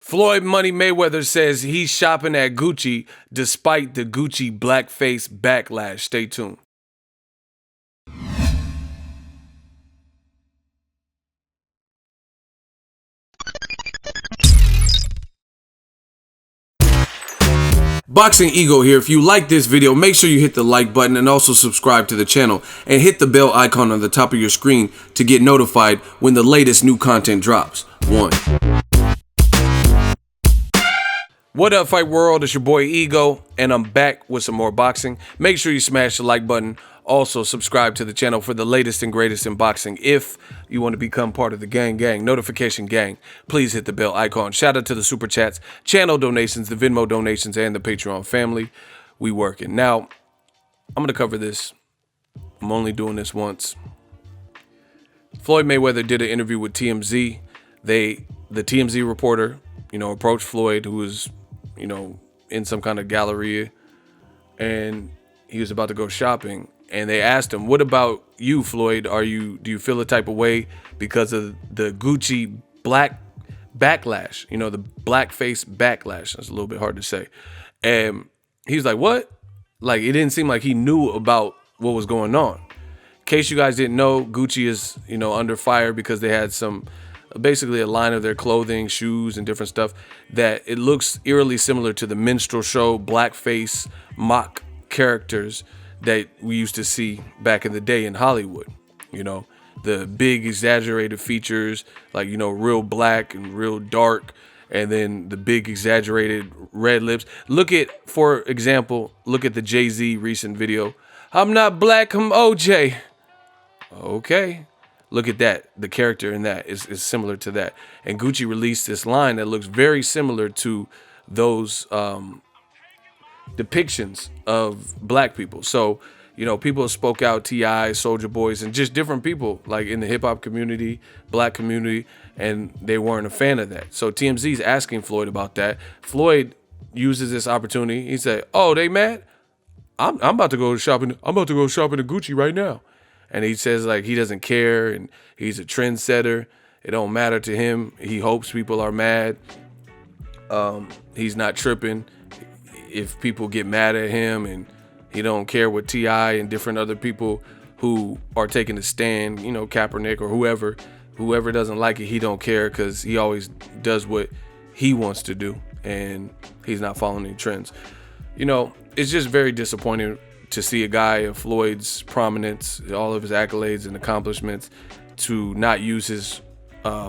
Floyd Money Mayweather says he's shopping at Gucci despite the Gucci blackface backlash. Stay tuned. Boxingego here. If you like this video, make sure you hit the like button and also subscribe to the channel and hit the bell icon on the top of your screen to get notified when the latest new content drops. What up, fight world? It's your boy Ego, and I'm back with some more boxing. Make sure you smash the like button. Also, subscribe to the channel for the latest and greatest in boxing. If you want to become part of the gang, notification gang, please hit the bell icon. Shout out to the super chats, channel donations, the Venmo donations, and the Patreon family. We working. Now, I'm going to cover this. I'm only doing this once. Floyd Mayweather did an interview with TMZ. The TMZ reporter, approached Floyd, who was, in some kind of galleria, and he was about to go shopping. And they asked him, "What about you, Floyd? Do you feel a type of way because of the Gucci black backlash? The blackface backlash." That's a little bit hard to say. And he's like, "What?" Like, it didn't seem like he knew about what was going on. In case you guys didn't know, Gucci is, under fire because they had basically a line of their clothing, shoes, and different stuff that it looks eerily similar to the minstrel show blackface mock characters that we used to see back in the day in Hollywood. The big exaggerated features, like, real black and real dark, and then the big exaggerated red lips. For example, look at the Jay-Z recent video. "I'm not black, I'm OJ." Okay. Look at that. The character in that is similar to that. And Gucci released this line that looks very similar to those depictions of black people. So, people spoke out, T.I., Soulja Boys, and just different people, like in the hip-hop community, black community, and they weren't a fan of that. So TMZ's asking Floyd about that. Floyd uses this opportunity. He said, "Oh, they mad? I'm about to go shopping. I'm about to go shopping at Gucci right now." And he says, like, he doesn't care, and he's a trendsetter. It don't matter to him. He hopes people are mad. He's not tripping if people get mad at him, and he don't care what T.I. and different other people who are taking a stand, Kaepernick or whoever doesn't like it, he don't care because he always does what he wants to do, and he's not following any trends. It's just very disappointing to see a guy of Floyd's prominence, all of his accolades and accomplishments, to not use his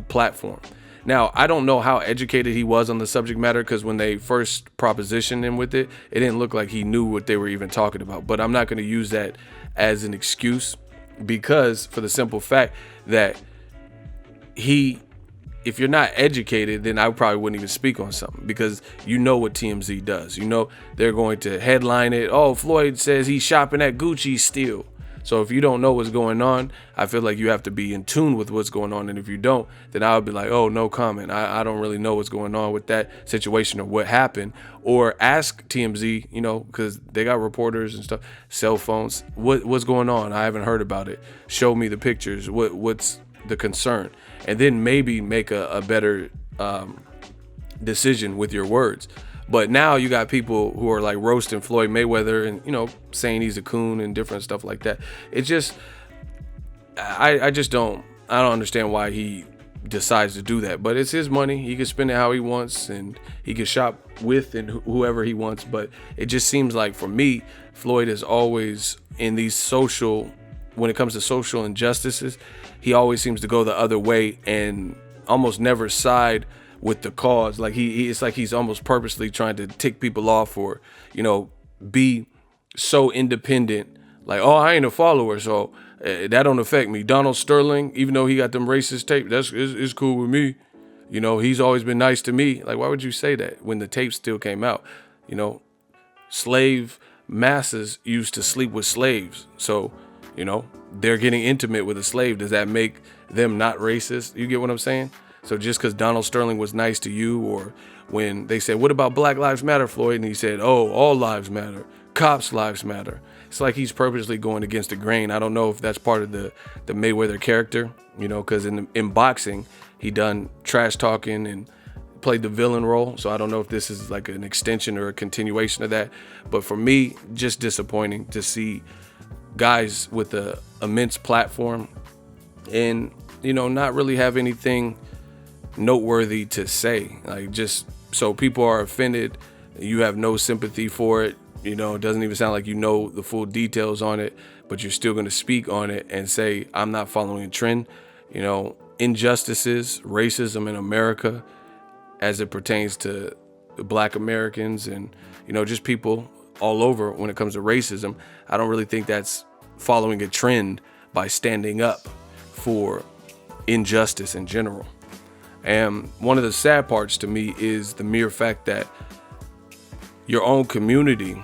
platform. Now, I don't know how educated he was on the subject matter, because when they first propositioned him with it, it didn't look like he knew what they were even talking about. But I'm not going to use that as an excuse, because for the simple fact that if you're not educated, then I probably wouldn't even speak on something, because what TMZ does. They're going to headline it, "Oh, Floyd says he's shopping at Gucci still." So if you don't know what's going on, I feel like you have to be in tune with what's going on. And if you don't, then I would be like, "Oh, no comment. I don't really know what's going on with that situation or what happened." Or ask TMZ, because they got reporters and stuff, cell phones. What's going on? I haven't heard about it. Show me the pictures. What's the concern? And then maybe make a better decision with your words. But now you got people who are like roasting Floyd Mayweather and, saying he's a coon and different stuff like that. It just, I don't understand why he decides to do that. But it's his money. He can spend it how he wants, and he can shop with and whoever he wants. But it just seems like, for me, Floyd is always in these when it comes to social injustices, he always seems to go the other way and almost never side with the cause. Like it's like he's almost purposely trying to tick people off, or be so independent, like, "Oh, I ain't a follower, so that don't affect me." Donald Sterling, even though he got them racist tapes, it's cool with me. He's always been nice to me. Like, why would you say that when the tapes still came out? Slave masses used to sleep with slaves, so they're getting intimate with a slave. Does that make them not racist? You get what I'm saying? So just because Donald Sterling was nice to you, or when they said, "What about Black Lives Matter, Floyd?" and he said, "Oh, all lives matter. Cops' lives matter." It's like he's purposely going against the grain. I don't know if that's part of the Mayweather character, because in boxing, he done trash talking and played the villain role, so I don't know if this is like an extension or a continuation of that. But for me, just disappointing to see guys with a immense platform and, you know, not really have anything noteworthy to say. Like, just so people are offended, you have no sympathy for it. You know, it doesn't even sound like you know the full details on it, but you're still going to speak on it and say, I'm not following a trend. You know, injustices, racism in America as it pertains to Black Americans and, you know, just people all over when it comes to racism. I don't really think that's following a trend by standing up for injustice in general. And one of the sad parts to me is the mere fact that your own community,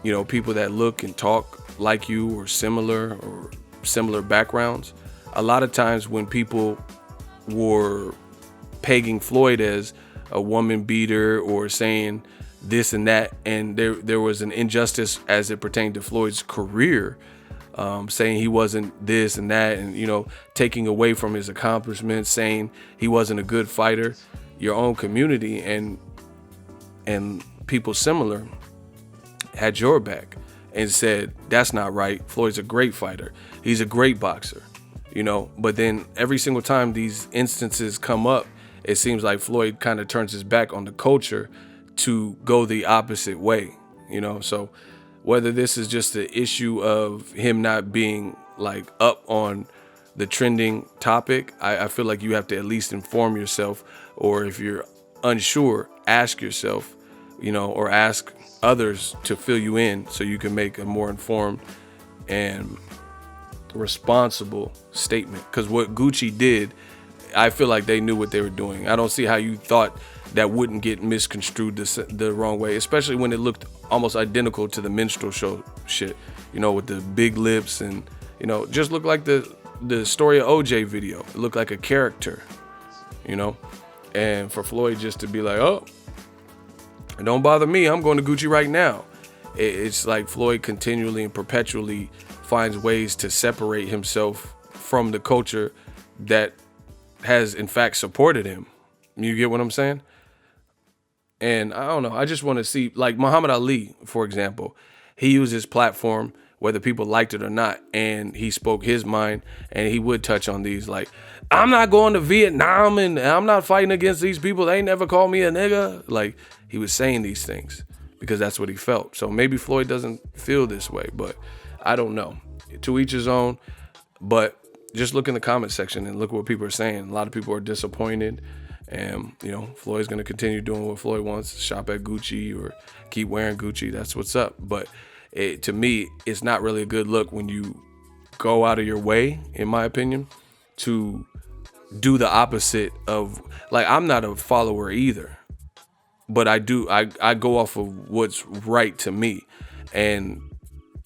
you know, people that look and talk like you or similar backgrounds, a lot of times when people were pegging Floyd as a woman beater or saying this and that, and there was an injustice as it pertained to Floyd's career, saying he wasn't this and that, and, you know, taking away from his accomplishments, saying he wasn't a good fighter. Your own community and people similar had your back and said, that's not right. Floyd's a great fighter. He's a great boxer, you know. But then every single time these instances come up, it seems like Floyd kind of turns his back on the culture to go the opposite way, you know. So whether this is just the issue of him not being like up on the trending topic, I feel like you have to at least inform yourself, or if you're unsure, ask yourself, you know, or ask others to fill you in so you can make a more informed and responsible statement. Because what Gucci did, I feel like they knew what they were doing. I don't see how you thought that wouldn't get misconstrued the wrong way, especially when it looked almost identical to the minstrel show shit, you know, with the big lips and, you know, just looked like the story of OJ video. It looked like a character, you know. And for Floyd just to be like, oh, don't bother me, I'm going to Gucci right now. It's like Floyd continually and perpetually finds ways to separate himself from the culture that has in fact supported him. You get what I'm saying? And I don't know, I just want to see, like Muhammad Ali, for example, he used his platform, whether people liked it or not, and he spoke his mind, and he would touch on these, like, I'm not going to Vietnam, and I'm not fighting against these people. They never called me a nigga. Like, he was saying these things because that's what he felt. So maybe Floyd doesn't feel this way, but I don't know. To each his own. But just look in the comment section and look what people are saying. A lot of people are disappointed. And, you know, Floyd's going to continue doing what Floyd wants, shop at Gucci or keep wearing Gucci. That's what's up. But to me, it's not really a good look when you go out of your way, in my opinion, to do the opposite of, like, I'm not a follower either, but I go off of what's right to me. And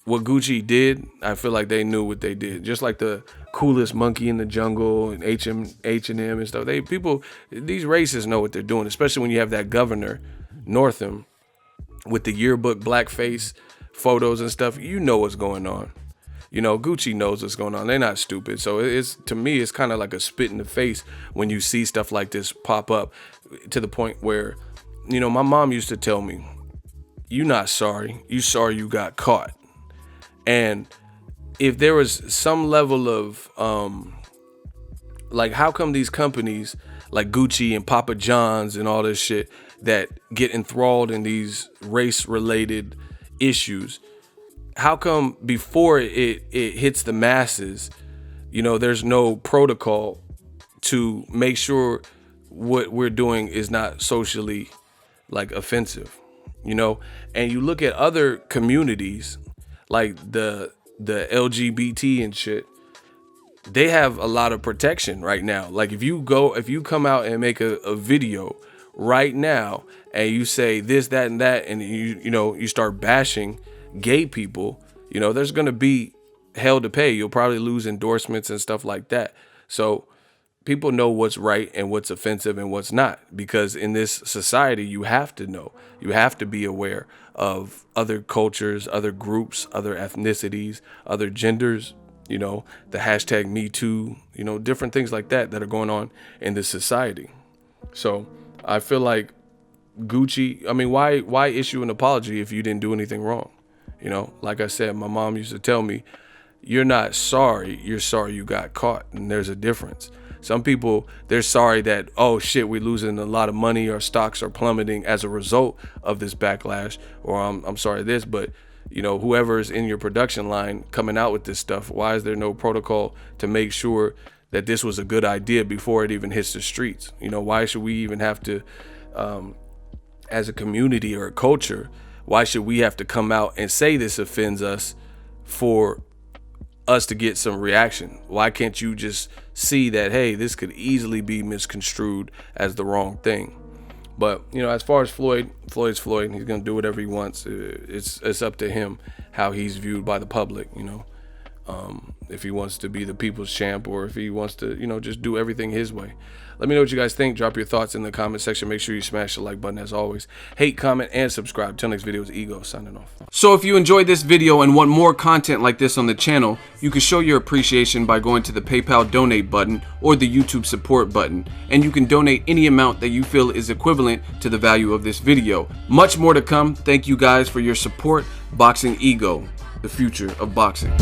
what Gucci did, I feel like they knew what they did. Just like the coolest monkey in the jungle and H&M and stuff. These racists know what they're doing, especially when you have that governor, Northam, with the yearbook blackface photos and stuff. You know what's going on. You know, Gucci knows what's going on. They're not stupid. So it's, to me, it's kind of like a spit in the face when you see stuff like this pop up, to the point where, you know, my mom used to tell me, "You're not sorry. You sorry you got caught." And if there was some level of, like, how come these companies like Gucci and Papa John's and all this shit that get enthralled in these race-related issues, how come before it hits the masses, you know, there's no protocol to make sure what we're doing is not socially, like, offensive, you know? And you look at other communities, like the LGBT and shit, they have a lot of protection right now. Like, if you come out and make a video right now and you say this, that, and that, and you start bashing gay people, you know, there's going to be hell to pay. You'll probably lose endorsements and stuff like that. So people know what's right and what's offensive and what's not, because in this society, you have to know, you have to be aware of other cultures, other groups, other ethnicities, other genders, you know, the hashtag Me Too, you know, different things like that are going on in this society. So I feel like Gucci, I mean, why issue an apology if you didn't do anything wrong? You know, like I said, my mom used to tell me, you're not sorry, you're sorry you got caught, and there's a difference. Some people, they're sorry that, oh shit, we're losing a lot of money, or stocks are plummeting as a result of this backlash, or I'm sorry this, but you know, whoever's in your production line coming out with this stuff, why is there no protocol to make sure that this was a good idea before it even hits the streets? You know, why should we even have to, as a community or a culture, why should we have to come out and say this offends us for us to get some reaction? Why can't you just see that, hey, this could easily be misconstrued as the wrong thing? But, you know, as far as Floyd's Floyd, he's going to do whatever he wants. It's up to him how he's viewed by the public, you know. If he wants to be the people's champ, or if he wants to, you know, just do everything his way. Let me know what you guys think. Drop your thoughts in the comment section. Make sure you smash the like button as always. Hate, comment, and subscribe. Till next video, it's Ego signing off. So if you enjoyed this video and want more content like this on the channel, you can show your appreciation by going to the PayPal donate button or the YouTube support button. And you can donate any amount that you feel is equivalent to the value of this video. Much more to come. Thank you guys for your support. Boxingego, the future of boxing.